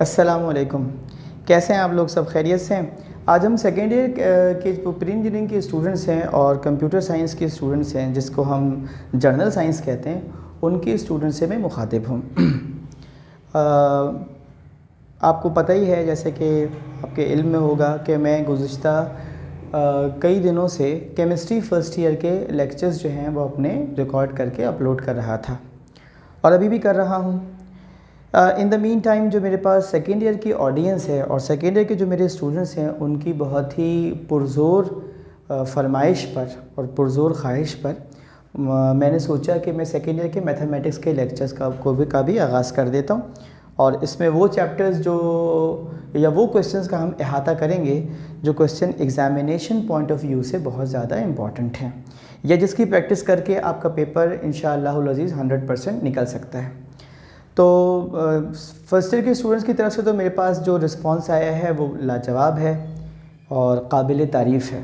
अस्सलामुअलैकुम। कैसे हैं आप लोग? सब खैरियत से हैं? आज हम सेकेंड ईयर के जो प्री इंजीनियरिंग के स्टूडेंट्स हैं और कंप्यूटर साइंस के स्टूडेंट्स हैं, जिसको हम जनरल साइंस कहते हैं, उनके स्टूडेंट से मैं मुखातिब हूँ। आपको पता ही है, जैसे कि आपके इल्म में होगा, कि मैं गुज़िश्ता कई दिनों से केमिस्ट्री फ़र्स्ट ईयर के लेक्चर्स जो हैं वो अपने रिकॉर्ड करके अपलोड कर रहा था और अभी भी कर रहा हूँ। इन द मीन टाइम जो मेरे पास सेकेंड ईयर की ऑडियंस है और सेकेंड ईयर के जो मेरे स्टूडेंट्स हैं, उनकी बहुत ही पुरज़ोर फरमाइश पर और पुरज़ोर ख्वाहिश पर मैंने सोचा कि मैं सेकेंड ईयर के मैथमेटिक्स के लेक्चर्स का भी आगाज़ कर देता हूँ। और इसमें वो चैप्टर्स जो या वो क्वेश्चंस का हम अहाता करेंगे जो question examination point of view से बहुत ज़्यादा इम्पॉर्टेंट हैं, या जिसकी प्रैक्टिस करके आपका पेपर इंशाअल्लाहुल अज़ीज़ 100% निकल सकता है। तो फर्स्ट ईयर के स्टूडेंट्स की तरफ से तो मेरे पास जो रिस्पांस आया है वो लाजवाब है और काबिल तारीफ़ है।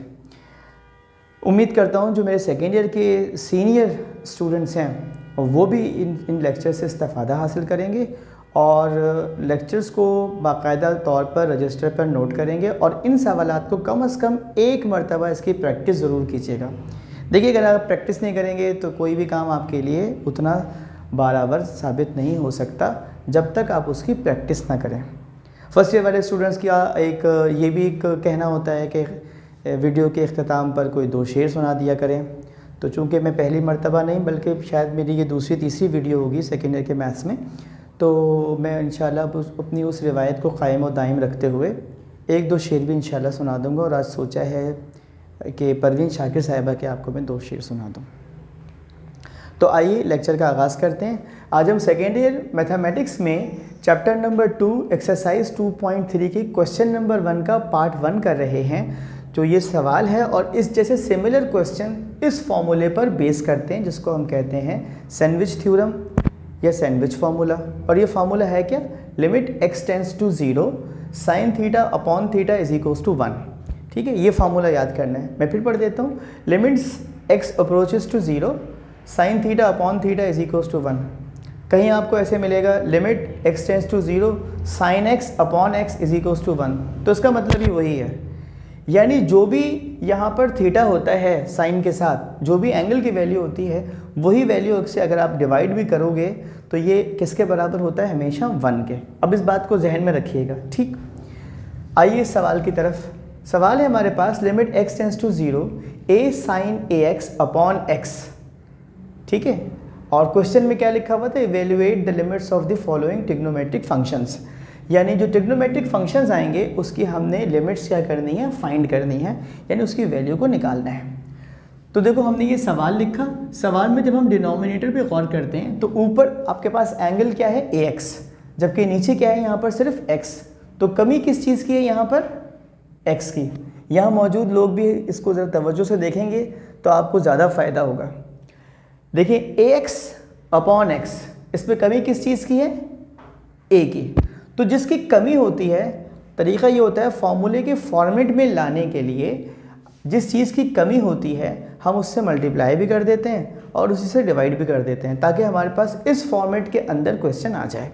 उम्मीद करता हूँ जो मेरे सेकेंड ईयर के सीनियर स्टूडेंट्स हैं वो भी इन लेक्चर से इस्तेफ़ादा हासिल करेंगे और लेक्चर्स को बाकायदा तौर पर रजिस्टर पर नोट करेंगे और इन सवालात को कम से कम एक मरतबा इसकी प्रैक्टिस ज़रूर कीजिएगा। देखिए, अगर आप प्रैक्टिस नहीं करेंगे तो कोई भी काम आपके लिए उतना बराबर साबित नहीं हो सकता जब तक आप उसकी प्रैक्टिस ना करें। फर्स्ट ईयर वाले स्टूडेंट्स की ये भी एक कहना होता है कि वीडियो के इख्तिताम पर कोई 2 शेर सुना दिया करें। तो चूँकि मैं पहली मरतबा नहीं बल्कि शायद मेरी ये दूसरी तीसरी वीडियो होगी सेकेंड ईयर के मैथ्स में, तो मैं इंशाल्लाह अपनी उस रिवायत को कायम और दायम रखते हुए 1-2 शेर भी इंशाल्लाह सुना दूँगा। और आज सोचा है कि परवीन शाकिर साहिबा के आपको मैं 2 शेर सुना दूँ। तो आइए लेक्चर का आगाज़ करते हैं। आज हम सेकेंड ईयर मैथमेटिक्स में चैप्टर नंबर 2 एक्सरसाइज 2.3 की क्वेश्चन नंबर 1 का पार्ट 1 कर रहे हैं। जो ये सवाल है और इस जैसे सिमिलर क्वेश्चन इस फॉर्मूले पर बेस करते हैं जिसको हम कहते हैं सैंडविच थ्योरम या सैंडविच फार्मूला। और ये फार्मूला है क्या? Limit x tends to 0 sine theta upon theta is equals to 1। ठीक है, ये फार्मूला याद करना है। मैं फिर पढ़ देता हूँ। Limits x approaches to 0 sine theta upon theta is equals to 1। कहीं आपको ऐसे मिलेगा limit x tends to 0 sine x upon x is equals to 1। तो इसका मतलब ही वही है, यानी जो भी यहाँ पर थीटा होता है साइन के साथ, जो भी एंगल की वैल्यू होती है, वही वैल्यू से अगर आप डिवाइड भी करोगे तो ये किसके बराबर होता है? हमेशा 1 के। अब इस बात को जहन में रखिएगा। ठीक, आइए सवाल की तरफ। सवाल है हमारे पास limit x tends to 0 a sine ax upon x। ठीक है, और क्वेश्चन में क्या लिखा हुआ था? Evaluate the limits of the following trigonometric functions, यानी जो ट्रिग्नोमेट्रिक फंक्शंस आएंगे उसकी हमने लिमिट्स क्या करनी है? फाइंड करनी है, यानी उसकी वैल्यू को निकालना है। तो देखो, हमने ये सवाल लिखा। सवाल में जब हम डिनोमिनेटर पे गौर करते हैं तो ऊपर आपके पास एंगल क्या है? ax, जबकि नीचे क्या है? यहाँ पर सिर्फ x। तो कमी किस चीज़ की है यहाँ पर? x की। यहाँ मौजूद लोग भी इसको ज़रा तवज्जो से देखेंगे तो आपको ज़्यादा फ़ायदा होगा। देखिए, ax अपॉन x, इस पर कमी किस चीज़ की है? a की। तो जिसकी कमी होती है, तरीक़ा ये होता है फॉर्मूले के फॉर्मेट में लाने के लिए जिस चीज़ की कमी होती है हम उससे मल्टीप्लाई भी कर देते हैं और उसी से डिवाइड भी कर देते हैं ताकि हमारे पास इस फॉर्मेट के अंदर क्वेश्चन आ जाए।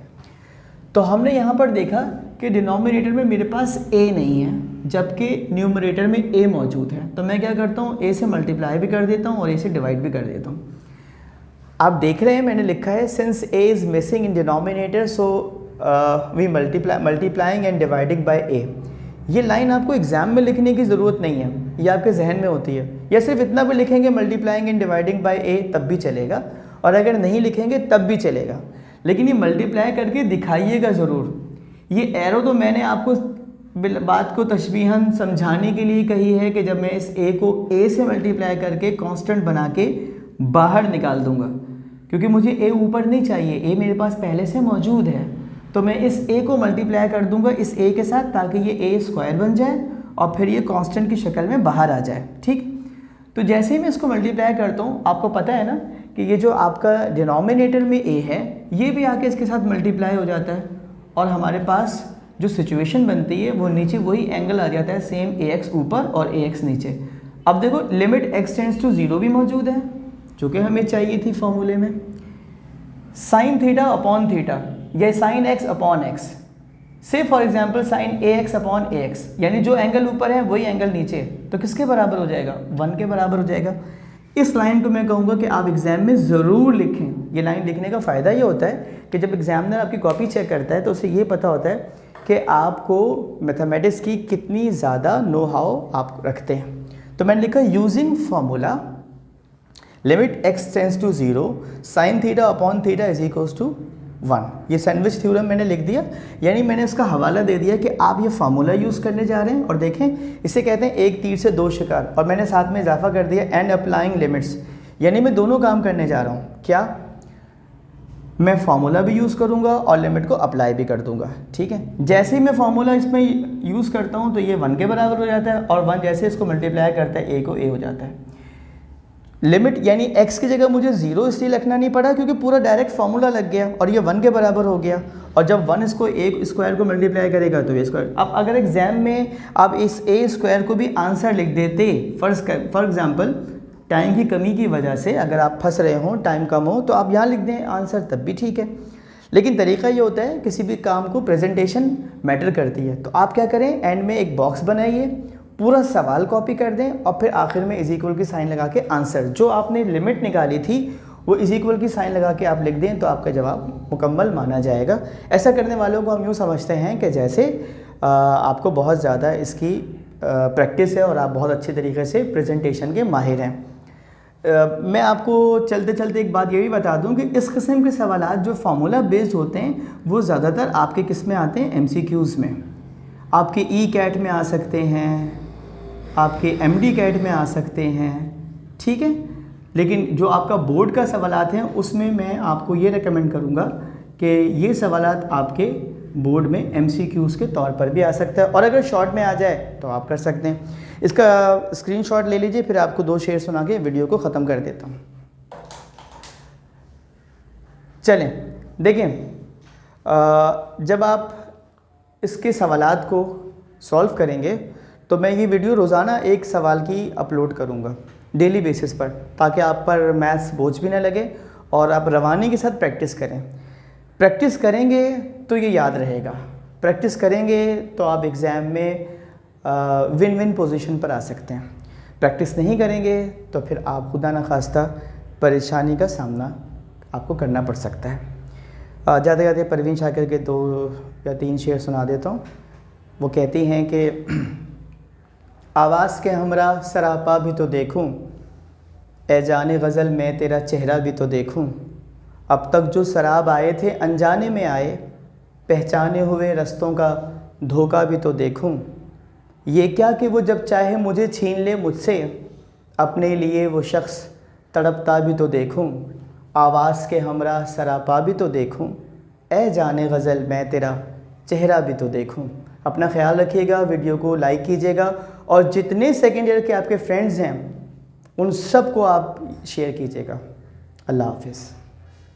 तो हमने यहाँ पर देखा कि डिनोमिनेटर में मेरे पास a नहीं है जबकि न्यूमरेटर में a मौजूद है। तो मैं क्या करता हूँ? a से मल्टीप्लाई भी कर देता हूँ और a से डिवाइड भी कर देता हूँ। आप देख रहे हैं मैंने लिखा है since a is missing in denominator so we multiplying and dividing by a। ये लाइन आपको एग्जाम में लिखने की ज़रूरत नहीं है, ये आपके जहन में होती है। या सिर्फ इतना भी लिखेंगे multiplying and dividing by a तब भी चलेगा, और अगर नहीं लिखेंगे तब भी चलेगा, लेकिन ये मल्टीप्लाई करके दिखाइएगा ज़रूर। ये एरो तो मैंने आपको बात को तशबीहन समझाने के लिए कही है कि जब मैं इस a को a से मल्टीप्लाई करके कांस्टेंट बना के बाहर निकाल दूंगा, क्योंकि मुझे a ऊपर नहीं चाहिए, a मेरे पास पहले से मौजूद है। तो मैं इस a को मल्टीप्लाई कर दूंगा इस a के साथ ताकि ये a स्क्वायर बन जाए और फिर ये कांस्टेंट की शक्ल में बाहर आ जाए। ठीक, तो जैसे ही मैं इसको मल्टीप्लाई करता हूँ, आपको पता है ना कि ये जो आपका डिनोमिनेटर में a है ये भी आके इसके साथ मल्टीप्लाई हो जाता है और हमारे पास जो सिचुएशन बनती है वो नीचे वही एंगल आ जाता है, सेम ax ऊपर और ax नीचे। अब देखो, लिमिट x टेंड्स टू 0 भी मौजूद है जो कि हमें चाहिए थी फॉर्मूले में। साइन थीटा अपॉन थीटा या sine x upon x, say for example sine A X upon A X, यानी जो एंगल ऊपर है वही एंगल नीचे है, तो किसके बराबर हो जाएगा, 1 के बराबर हो जाएगा। इस लाइन को मैं कहूँगा कि आप एग्ज़ाम में ज़रूर लिखें। ये लाइन लिखने का फ़ायदा ये होता है कि जब एग्जामिनर आपकी कॉपी चेक करता है तो उसे ये पता होता है कि आपको मैथमेटिक्स की कितनी ज़्यादा नो हाउ आप रखते हैं। तो मैंने लिखा using formula limit x tends to 0 sine theta upon theta is equals to 1। ये सैंडविच थ्योरम मैंने लिख दिया, यानी मैंने इसका हवाला दे दिया कि आप ये फार्मूला यूज़ करने जा रहे हैं। और देखें, इसे कहते हैं एक तीर से दो शिकार, और मैंने साथ में इजाफा कर दिया एंड अप्लाइंग लिमिट्स, यानी मैं दोनों काम करने जा रहा हूँ। क्या, मैं फार्मूला भी यूज़ करूँगा और लिमिट को अप्लाई भी कर दूँगा। ठीक है, जैसे ही मैं फार्मूला इसमें यूज़ करता हूँ तो ये 1 के बराबर हो जाता है, और 1 जैसे इसको मल्टीप्लाई करता है a को a हो जाता है। लिमिट यानी x की जगह मुझे 0 इसलिए लिखना नहीं पड़ा क्योंकि पूरा डायरेक्ट फार्मूला लग गया और ये 1 के बराबर हो गया। और जब 1 इसको a स्क्वायर को मल्टीप्लाई करेगा तो a स्क्वायर। अब अगर एग्जाम में आप इस a स्क्वायर को भी आंसर लिख देते, फॉर एग्जांपल टाइम की कमी की वजह से अगर आप फंस रहे हो, टाइम कम हो, तो आप यहाँ लिख दें आंसर, तब भी ठीक है। लेकिन तरीका ये होता है, किसी भी काम को प्रेजेंटेशन मैटर करती है, तो आप क्या करें, एंड में एक बॉक्स बनाइए, पूरा सवाल कॉपी कर दें और फिर आखिर में इज इक्वल की साइन लगा के आंसर, जो आपने लिमिट निकाली थी वो इज इक्वल की साइन लगा के आप लिख दें, तो आपका जवाब मुकम्मल माना जाएगा। ऐसा करने वालों को हम यूँ समझते हैं कि जैसे आपको बहुत ज़्यादा इसकी प्रैक्टिस है और आप बहुत अच्छे तरीके से प्रेजेंटेशन के माहिर हैं। मैं आपको चलते चलते एक बात ये भी बता दूं कि इस किस्म के सवालात जो फार्मूला बेस्ड होते हैं वो ज़्यादातर आपके किस में आते हैं, MCQs में। आपके ई-कैट में आ सकते हैं, आपके MD कैट में आ सकते हैं, ठीक है। लेकिन जो आपका बोर्ड का सवालात हैं उसमें मैं आपको ये रेकमेंड करूँगा कि ये सवालात आपके बोर्ड में MCQs के तौर पर भी आ सकता है, और अगर शॉर्ट में आ जाए तो आप कर सकते हैं। इसका स्क्रीनशॉट ले लीजिए, फिर आपको 2 शेर सुना के वीडियो को ख़त्म कर देता हूँ। चलें देखें, जब आप इसके सवालात को सॉल्व करेंगे तो मैं ये वीडियो रोज़ाना एक सवाल की अपलोड करूँगा डेली बेसिस पर, ताकि आप पर मैथ्स बोझ भी ना लगे और आप रवानी के साथ प्रैक्टिस करें। प्रैक्टिस करेंगे तो ये याद रहेगा, प्रैक्टिस करेंगे तो आप एग्ज़ाम में विन विन पोजीशन पर आ सकते हैं। प्रैक्टिस नहीं करेंगे तो फिर आप खुदा न खास्ता परेशानी का सामना आपको करना पड़ सकता है। ज़्यादा ज़्यादा परवीन शाकिर के 2 या 3 शेर सुना देता हूँ। वो कहती हैं कि आवाज़ के हमरा सरापा भी तो देखूं, ए जाने गज़ल मैं तेरा चेहरा भी तो देखूं। अब तक जो शराब आए थे अनजाने में आए, पहचाने हुए रस्तों का धोखा भी तो देखूं। ये क्या कि वो जब चाहे मुझे छीन ले मुझसे, अपने लिए वो शख्स तड़पता भी तो देखूं। आवाज़ के हमरा सरापा भी तो देखूं, ए जाने गज़ल मैं तेरा चेहरा भी तो देखूं। अपना ख्याल रखिएगा, वीडियो को लाइक कीजिएगा और जितने सेकेंड ईयर के आपके फ्रेंड्स हैं उन सब को आप शेयर कीजिएगा। अल्लाह हाफ़िज़।